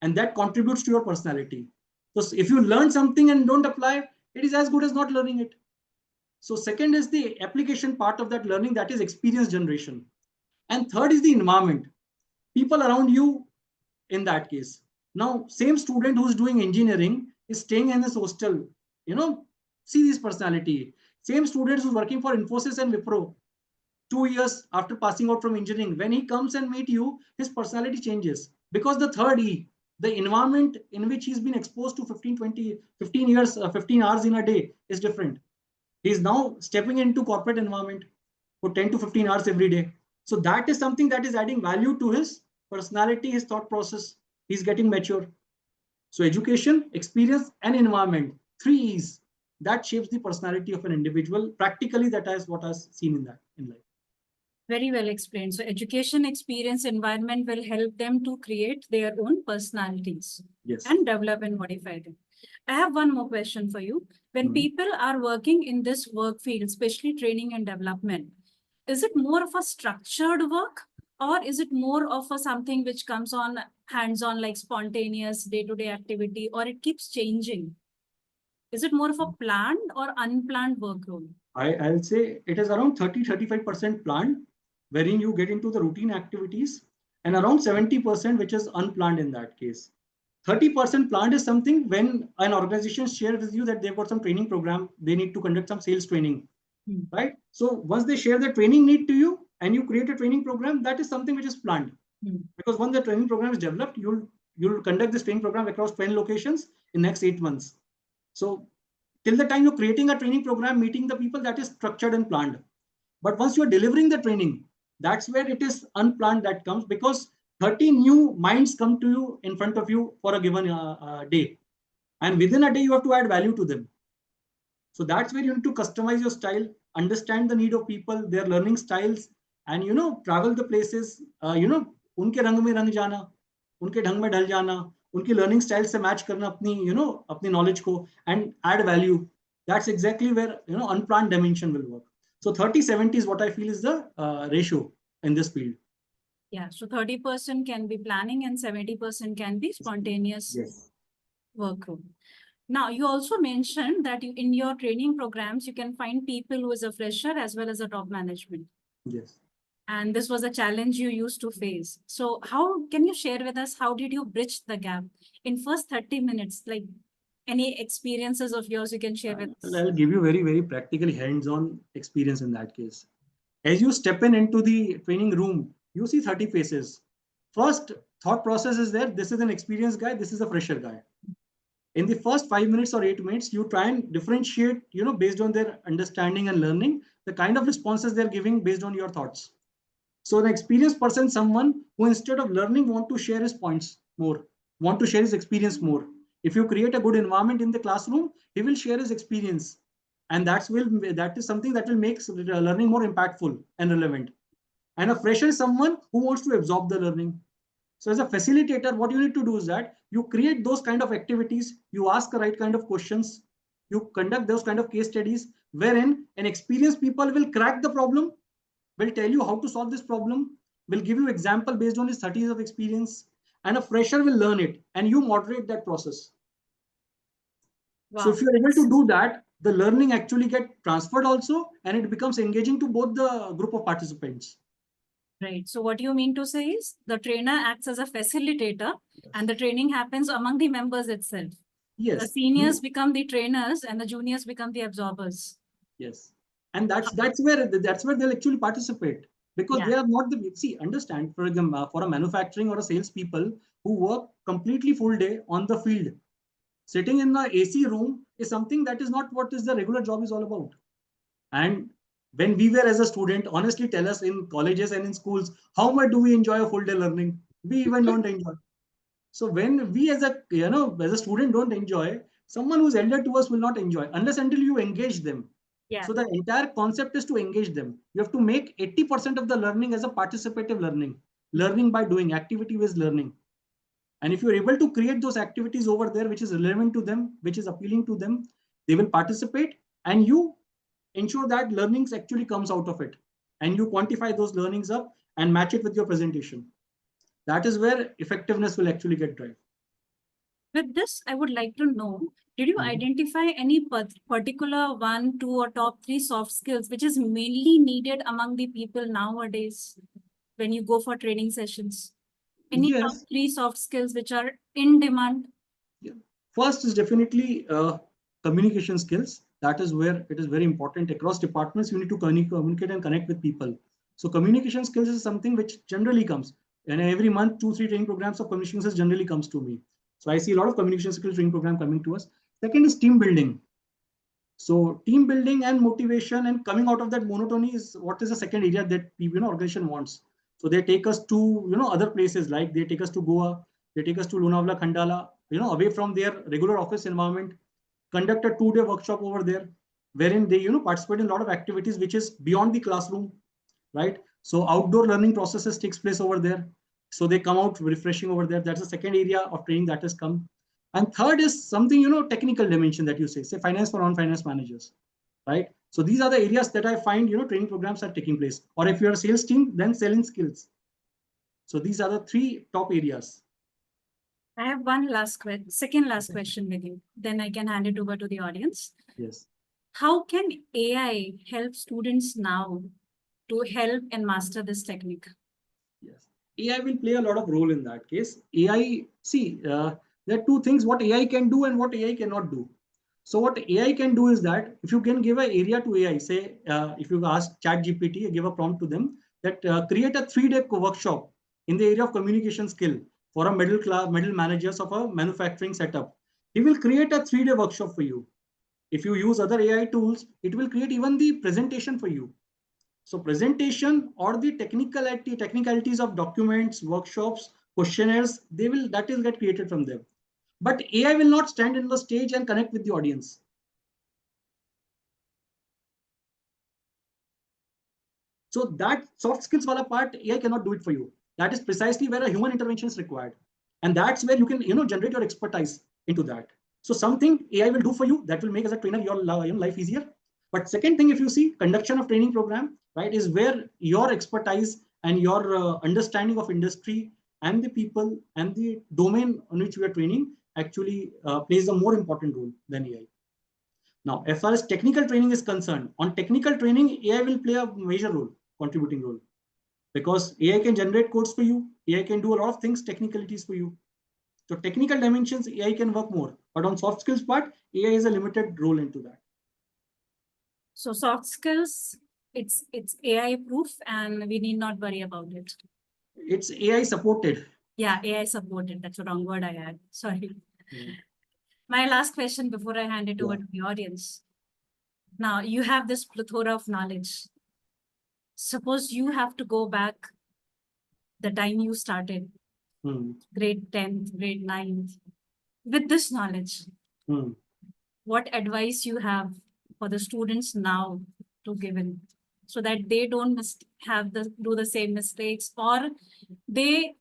And that contributes to your personality. So if you learn something and don't apply, it is as good as not learning it. So second is the application part of that learning, that is experience generation. And third is the environment, people around you in that case. Now, same student who's doing engineering is staying in this hostel, see this personality. Same student who's working for Infosys and Wipro, 2 years after passing out from engineering, when he comes and meet you, his personality changes. Because the third E, the environment in which he's been exposed to 15 years, 15 hours in a day is different. He's now stepping into corporate environment for 10 to 15 hours every day. So that is something that is adding value to his personality, his thought process. He's getting mature. So education, experience, and environment, 3 E's, that shapes the personality of an individual. Practically, that is what I've seen in life. Very well explained. So education, experience, environment will help them to create their own personalities. Yes. And develop and modify them. I have one more question for you. When people are working in this work field, especially training and development, is it more of a structured work, or is it more of a something which comes on hands-on, like spontaneous day-to-day activity, or it keeps changing? Is it more of a planned or unplanned work role? I'll say it is around 30-35% planned, wherein you get into the routine activities, and around 70% which is unplanned in that case. 30% planned is something when an organization shares with you that they've got some training program, they need to conduct some sales training, right? So once they share the training need to you and you create a training program, that is something which is planned. Because once the training program is developed, you'll conduct this training program across 10 locations in next 8 months. So till the time you're creating a training program, meeting the people, that is structured and planned. But once you're delivering the training, that's where it is unplanned that comes, because 30 new minds come to you in front of you for a given day. And within a day, you have to add value to them. So that's where you need to customize your style, understand the need of people, their learning styles, and travel the places, उनके रंग में रंग जाना, उनके ढंग में ढल जाना, उनकी learning style से match करना अपनी knowledge को, and add value. That's exactly where unplanned dimension will work. So 30-70 is what I feel is the ratio in this field. Yeah, so 30% can be planning and 70% can be spontaneous work role. Now, you also mentioned that in your training programs, you can find people who is a fresher as well as a top management. Yes. And this was a challenge you used to face. So how can you share with us, how did you bridge the gap in first 30 minutes? Like any experiences of yours you can share with us? I'll give you very, very practically hands-on experience in that case. As you step in into the training room, you see 30 faces. First thought process is there. This is an experienced guy. This is a fresher guy. In the first 5 minutes or 8 minutes, you try and differentiate, based on their understanding and learning, the kind of responses they're giving based on your thoughts. So an experienced person, someone who instead of learning want to share his points more, want to share his experience more. If you create a good environment in the classroom, he will share his experience, and that is something that will make learning more impactful and relevant. And a fresher is someone who wants to absorb the learning. So as a facilitator, what you need to do is that you create those kind of activities, you ask the right kind of questions, you conduct those kind of case studies wherein an experienced people will crack the problem, will tell you how to solve this problem, will give you example based on his 30 years of experience, and a fresher will learn it, and you moderate that process. So Wow. if you're able to do that, the learning actually get transferred also, and it becomes engaging to both the group of participants. Right. So what you mean to say is the trainer acts as a facilitator and the training happens among the members itself. The Yes. seniors become the trainers and the juniors become the absorbers. Yes, and that's where they'll actually participate, because Yeah. they are not the see understand for example for a manufacturing or a sales people who work completely full day on the field, sitting in the AC room is something that is not what is the regular job is all about. And when we were as a student, honestly tell us in colleges and in schools, how much do we enjoy a full day learning? We even don't enjoy. So when we as a student don't enjoy, someone who's elder to us will not enjoy unless until you engage them. Yeah. So the entire concept is to engage them. You have to make 80% of the learning as a participative learning, learning by doing, activity-based learning. And if you're able to create those activities over there, which is relevant to them, which is appealing to them, they will participate, and you ensure that learnings actually comes out of it. And you quantify those learnings up and match it with your presentation. That is where effectiveness will actually get driven. With this, I would like to know, did you Mhm. identify any particular one, two, or top three soft skills which is mainly needed among the people nowadays when you go for training sessions? Any top Yes. three soft skills which are in demand? Yeah. First is definitely communication skills. That is where it is very important across departments. You need to communicate and connect with people. So communication skills is something which generally comes, and every month 2-3 training programs of communication skills generally comes to me. So I see a lot of communication skills training program coming to us. Second is team building. So team building and motivation and coming out of that monotony is what is the second area that organization wants. So they take us to other places, like they take us to Goa, they take us to Lonavala, Khandala, away from their regular office environment, conduct a 2-day workshop over there, wherein they participate in a lot of activities which is beyond the classroom, right? So outdoor learning processes takes place over there. So they come out refreshing over there. That's the second area of training that has come. And third is something, technical dimension that you say finance for non-finance managers, right? So these are the areas that I find, training programs are taking place. Or if you're a sales team, then selling skills. So these are the three top areas. I have second last question with you. Then I can hand it over to the audience. Yes. How can AI help students now to help and master this technique? Yes. AI will play a lot of role in that case. AI, see, there are two things, what AI can do and what AI cannot do. So what AI can do is that if you can give an area to AI, say, if you ask ChatGPT, give a prompt to them that create a 3-day workshop in the area of communication skill for a middle managers of a manufacturing setup. He will create a 3-day workshop for you. If you use other AI tools, it will create even the presentation for you. So presentation or the technicalities of documents, workshops, questionnaires, that will get created from them. But AI will not stand in the stage and connect with the audience. So that soft skills wala part, AI cannot do it for you. That is precisely where a human intervention is required. And that's where you can, generate your expertise into that. So something AI will do for you that will make as a trainer your life easier. But second thing, if you see conduction of training program, right, is where your expertise and your understanding of industry and the people and the domain on which we are training actually plays a more important role than AI. Now, as far as technical training is concerned, on technical training, AI will play a major role, contributing role, because AI can generate codes for you. AI can do a lot of things, technicalities for you. So technical dimensions, AI can work more, but on soft skills part, AI is a limited role into that. So soft skills, it's AI proof, and we need not worry about it. It's AI supported. Yeah, AI supported. That's the wrong word I had. Sorry. Yeah. My last question before I hand it over to the audience. Now, you have this plethora of knowledge. Suppose you have to go back the time you started, grade 10th, grade 9th, with this knowledge. What advice you have for the students now to give in, so that they don't do the same mistakes, or they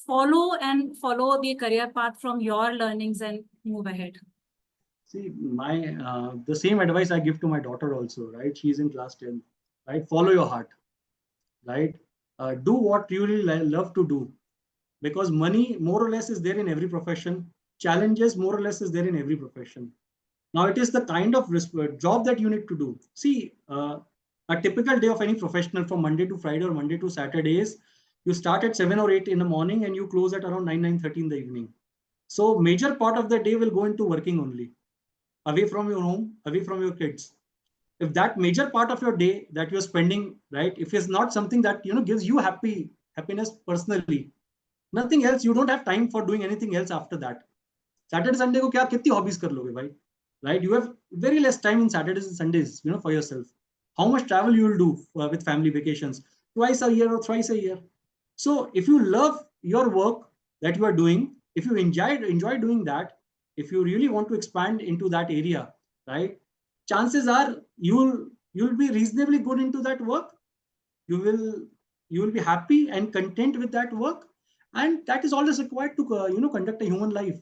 follow the career path from your learnings and move ahead? See, the same advice I give to my daughter also, right? She's in class 10, right? Follow your heart, right? Do what you really love to do, because money more or less is there in every profession. Challenges more or less is there in every profession. Now it is the kind of job that you need to do. See, a typical day of any professional from Monday to Friday or Monday to Saturday is you start at 7 or 8 in the morning and you close at around 9:30 in the evening. So major part of the day will go into working only, away from your home, away from your kids. If that major part of your day that you're spending, right, if it's not something that gives you happiness personally, nothing else, you don't have time for doing anything else after that. Saturday Sunday को क्या कितनी hobbies कर लोगे भाई, right? You have very less time in Saturdays and Sundays, for yourself. How much travel you will do with family vacations? Twice a year or thrice a year. So if you love your work that you are doing, if you enjoy doing that, if you really want to expand into that area, right, chances are you'll be reasonably good into that work. You will be happy and content with that work, and that is all is required to conduct a human life.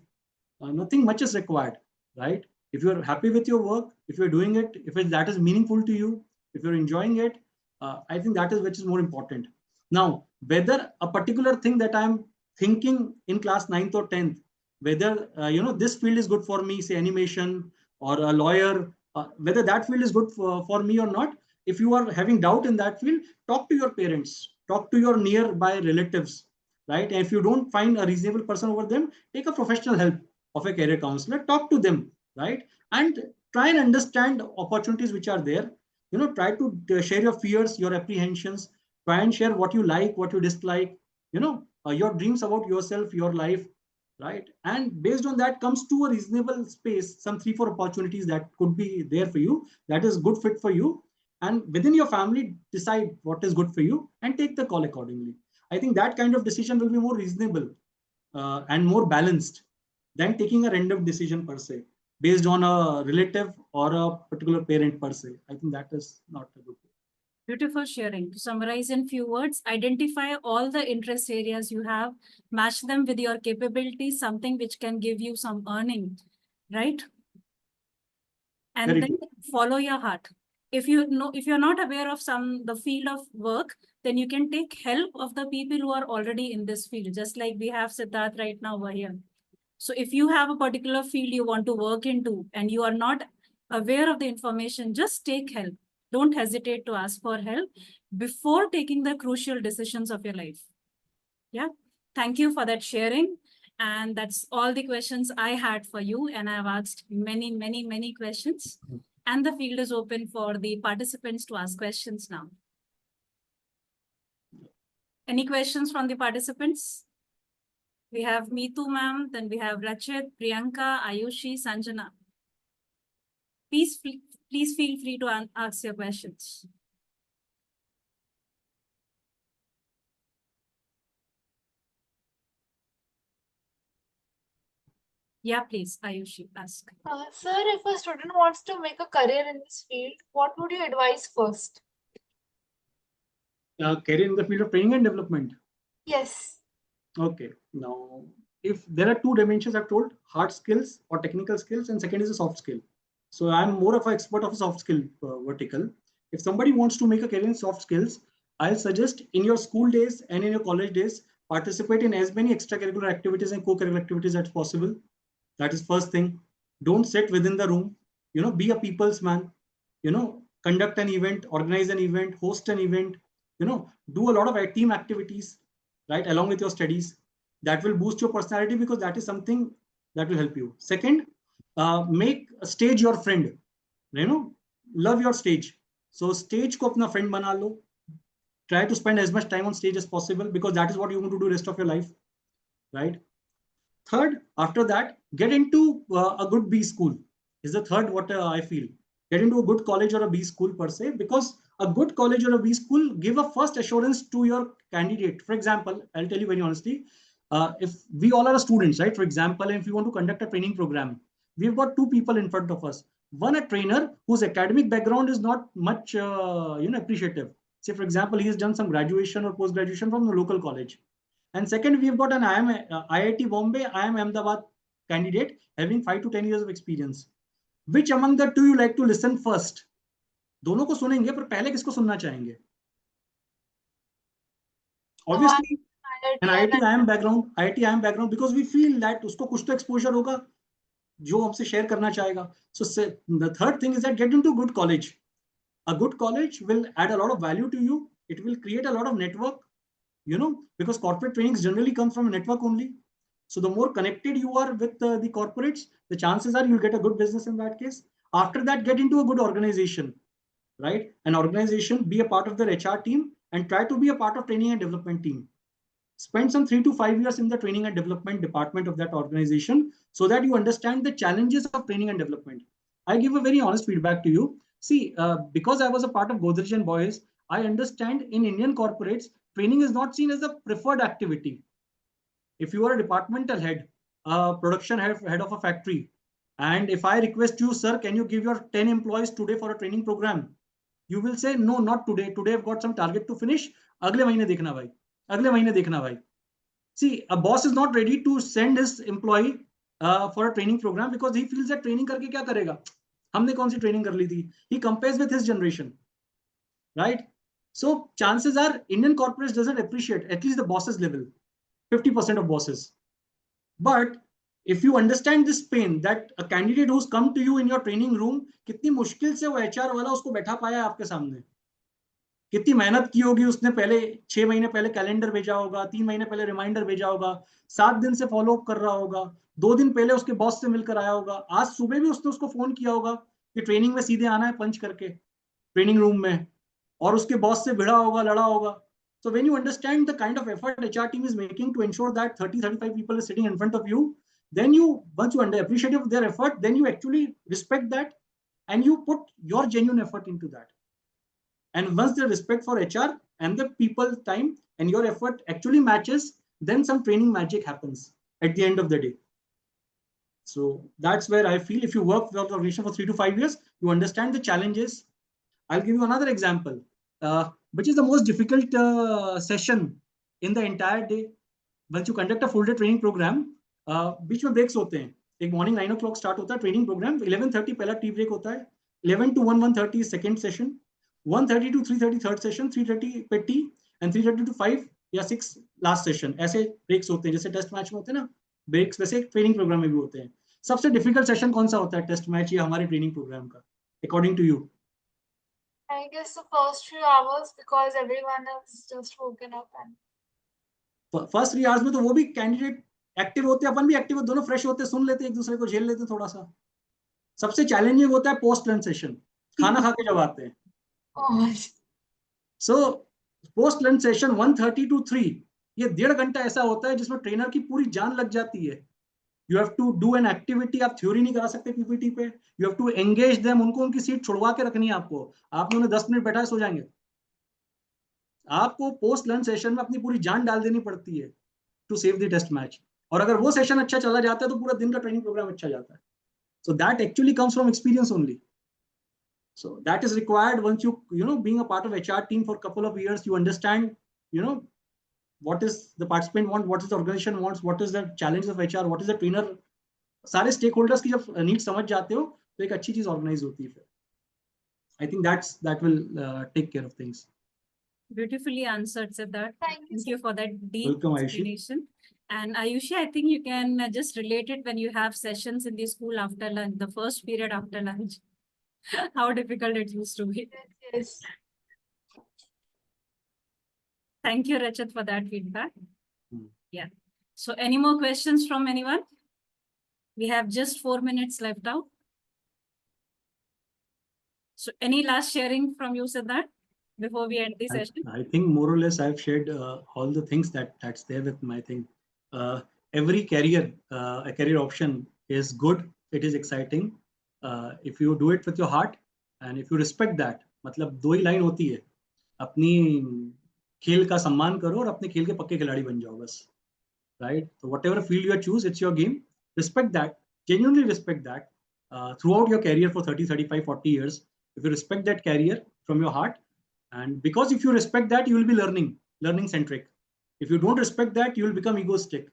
Nothing much is required, right? If you're happy with your work, if you're doing it, that is meaningful to you, if you're enjoying it, I think that is which is more important. Now, whether a particular thing that I'm thinking in class 9th or 10th, whether this field is good for me, say animation or a lawyer, whether that field is good for me or not, if you are having doubt in that field, talk to your parents, talk to your nearby relatives, right? And if you don't find a reasonable person over them, take a professional help of a career counselor, talk to them, right? And try and understand opportunities which are there. Try to share your fears, your apprehensions, try and share what you like, what you dislike, your dreams about yourself, your life, right? And based on that comes to a reasonable space, some 3-4 opportunities that could be there for you, that is good fit for you. And within your family, decide what is good for you and take the call accordingly. I think that kind of decision will be more reasonable and more balanced than taking a random decision per se based on a relative or a particular parent per se. I think that is not a good thing. Beautiful sharing. To summarize in few words, identify all the interest areas you have, match them with your capabilities, something which can give you some earning, right? And Very then good. follow your heart. If you're not aware of the field of work, then you can take help of the people who are already in this field, just like we have Siddharth right now over here. So if you have a particular field you want to work into and you are not aware of the information, just take help. Don't hesitate to ask for help before taking the crucial decisions of your life. Yeah. Thank you for that sharing. And that's all the questions I had for you. And I've asked many, many, many questions. And the field is open for the participants to ask questions now. Any questions from the participants? We have Meetu ma'am, then we have Rachit, Priyanka, Ayushi, Sanjana. Please feel free to ask your questions. Yeah, please, Ayushi, ask. Sir, if a student wants to make a career in this field, what would you advise first? Career in the field of training and development. Yes. Okay. Now, if there are two dimensions I've told, hard skills or technical skills, and second is a soft skill. So I'm more of an expert of a soft skill vertical. If somebody wants to make a career in soft skills, I'll suggest in your school days and in your college days, participate in as many extracurricular activities and co-curricular activities as possible. That is first thing. Don't sit within the room. Be a people's man. Conduct an event, organize an event, host an event. Do a lot of team activities, right, along with your studies. That will boost your personality because that is something that will help you. Second, make a stage your friend. Love your stage. So stage ko apna friend bana lo. Try to spend as much time on stage as possible because that is what you're going to do rest of your life, right? Third, after that, get into a good B school is the third what I feel. Get into a good college or a B school per se, because a good college or a B school give a first assurance to your candidate. For example, I'll tell you very honestly, if we all are students, right? For example, if you want to conduct a training program, we've got two people in front of us. One, a trainer whose academic background is not much, appreciative. Say, for example, he has done some graduation or post graduation from the local college. And second, we've got an IIT Bombay, IIM Ahmedabad candidate having 5 to 10 years of experience. Which among the two you like to listen first? दोनों को सुनेंगे पर पहले किसको सुनना चाहेंगे? Obviously, an IIT IIM background because we feel that उसको कुछ तो exposure होगा जो हमसे share करना चाहेगा. So the third thing is that get into good college. A good college will add a lot of value to you. It will create a lot of network. Because corporate trainings generally come from a network only. So the more connected you are with the corporates, the chances are you'll get a good business in that case. After that, get into a good organization, right? An organization, be a part of their HR team and try to be a part of training and development team. Spend some 3 to 5 years in the training and development department of that organization so that you understand the challenges of training and development. I give a very honest feedback to you. See, because I was a part of Godrej and Boys, I understand in Indian corporates, training is not seen as a preferred activity. If you are a departmental head, a production head of a factory, and if I request you, sir, can you give your 10 employees today for a training program? You will say, no, not today. Today I've got some target to finish. अगले महीने देखना भाई. अगले महीने देखना भाई. See, a boss is not ready to send his employee for a training program because he feels that training करके क्या करेगा? हमने कौन सी training कर ली थी? He compares with his generation, right? So chances are Indian corporates doesn't appreciate, at least the bosses level, 50% of bosses. But if you understand this pain that a candidate who's come to you in your training room, कितनी मुश्किल से वो HR वाला उसको बैठा पाया है आपके सामने, कितनी मेहनत की होगी उसने, पहले 6 महीने पहले कैलेंडर भेजा होगा, 3 महीने पहले रिमाइंडर भेजा होगा, 7 दिन से फॉलो अप कर रहा होगा, 2 दिन पहले उसके बॉस से मिलकर आया होगा, आज सुबह भी उसने उसको फोन किया होगा कि ट्रेनिंग में सीधे आना है पंच करके ट्रेनिंग रूम में, और उसके बॉस से भिड़ा होगा, लड़ा होगा. So when you understand the kind of effort HR team is making to ensure that 30-35 people are sitting in front of you, then once you appreciate their effort, then you actually respect that and you put your genuine effort into that. And once the respect for HR and the people time and your effort actually matches, then some training magic happens at the end of the day. So that's where I feel if you work with the organization for 3 to 5 years, you understand the challenges. I'll give you another example, which is the most difficult session in the entire day. Once you conduct a full day training program, बीच में breaks होते हैं. एक morning 9 o'clock start होता है training program, 11:30 पहला tea break होता है, 11 to 1:30 is second session, 1:30 to 3:30 third session, 3:30 पे tea and 3:30 to 5 या 6 last session. ऐसे breaks होते हैं जैसे टेस्ट मैच में होते हैं ना breaks, वैसे ट्रेनिंग प्रोग्राम में भी होते हैं. सबसे डिफिकल्ट सेशन कौन सा होता है टेस्ट मैच या हमारे ट्रेनिंग प्रोग्राम का, according to you? I guess the first few hours because everyone is just woken up and first 3 hours में तो वो भी कैंडिडेट एक्टिव होते हैं, अपन भी एक्टिव होते, दोनों फ्रेश होते, सुन लेते, एक दूसरे को झेल लेते थोड़ा सा. सबसे चैलेंजिंग होता है पोस्ट लंच सेशन, खाना खा के जब आते हैं. So post lunch session 1:30 to 3, ये 1.5 घंटा ऐसा होता है जिसमें ट्रेनर की पूरी जान लग जाती है. You have to do an activity, आप थ्योरी नहीं करा सकते पीपीटी पे, you have to engage them, उनको उनकी सीट छुड़वा के रखनी है आपको. आपने उन्हें 10 मिनट बैठा सो जाएंगे. आपको पोस्ट लंच सेशन में अपनी पूरी जान डाल देनी पड़ती है to save the test match. और अगर वो सेशन अच्छा चला जाता है तो पूरा दिन का ट्रेनिंग प्रोग्राम अच्छा जाता है. So that actually comes from experience only. So that is required once being a part of HR team for a couple of years, you understand, what is the participant want, what is the organization wants, what is the challenges of HR, what is the trainer. सारे stakeholders की जब need समझ जाते हो तो एक अच्छी चीज ऑर्गेनाइज होती है फिर. I think that will take care of things. Beautifully answered, Siddharth. Thank you, Thank you for that deep Welcome, Aishi. explanation. And Ayushi, I think you can just relate it when you have sessions in the school after lunch, the first period after lunch, how difficult it used to be. Yes. Thank you, Rachit, for that feedback. Hmm. Yeah. So any more questions from anyone? We have just 4 minutes left out. So any last sharing from you, Siddharth, before we end the session? I think more or less I've shared all the things that's there with my thing. Every career, a career option is good. It is exciting. If you do it with your heart and if you respect that, मतलब दो ही line होती है, अपनी खेल का सम्मान करो और अपने खेल के पक्के खिलाड़ी बन जाओ बस. Right? So whatever field you choose, it's your game. Respect that. Genuinely respect that. Throughout your career for 30, 35, 40 years, if you respect that career from your heart, and because if you respect that, you will be learning centric. If you don't respect that, you will become egoistic.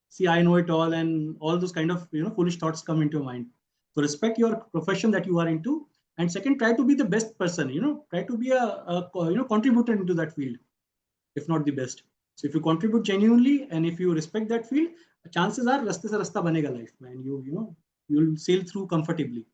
See, I know it all, and all those kind of foolish thoughts come into your mind. So respect your profession that you are into, and second, try to be the best person. Try to be a contributor into that field, if not the best. So if you contribute genuinely and if you respect that field, chances are raste se rasta banega life, man. You'll sail through comfortably.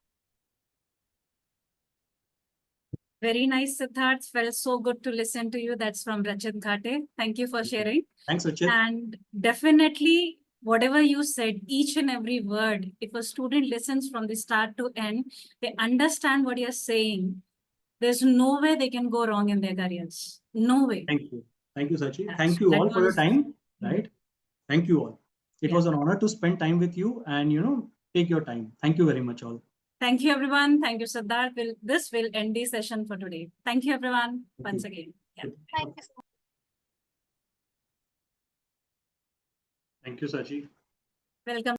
Very nice, Siddharth. Felt so good to listen to you. That's from Rachit Ghate. Thank you for sharing. Thanks, Rachit. And definitely, whatever you said, each and every word, if a student listens from the start to end, they understand what you're saying. There's no way they can go wrong in their careers. No way. Thank you, Sachi. Yeah, Thank so you that all for your was- time. Right? Thank you all. It Yeah. was an honor to spend time with you and take your time. Thank you very much, all. Thank you, everyone. Thank you, Siddharth. This will end the session for today. Thank you, everyone, once again. Yeah. Thank you so much. Thank you, Sachi. Welcome.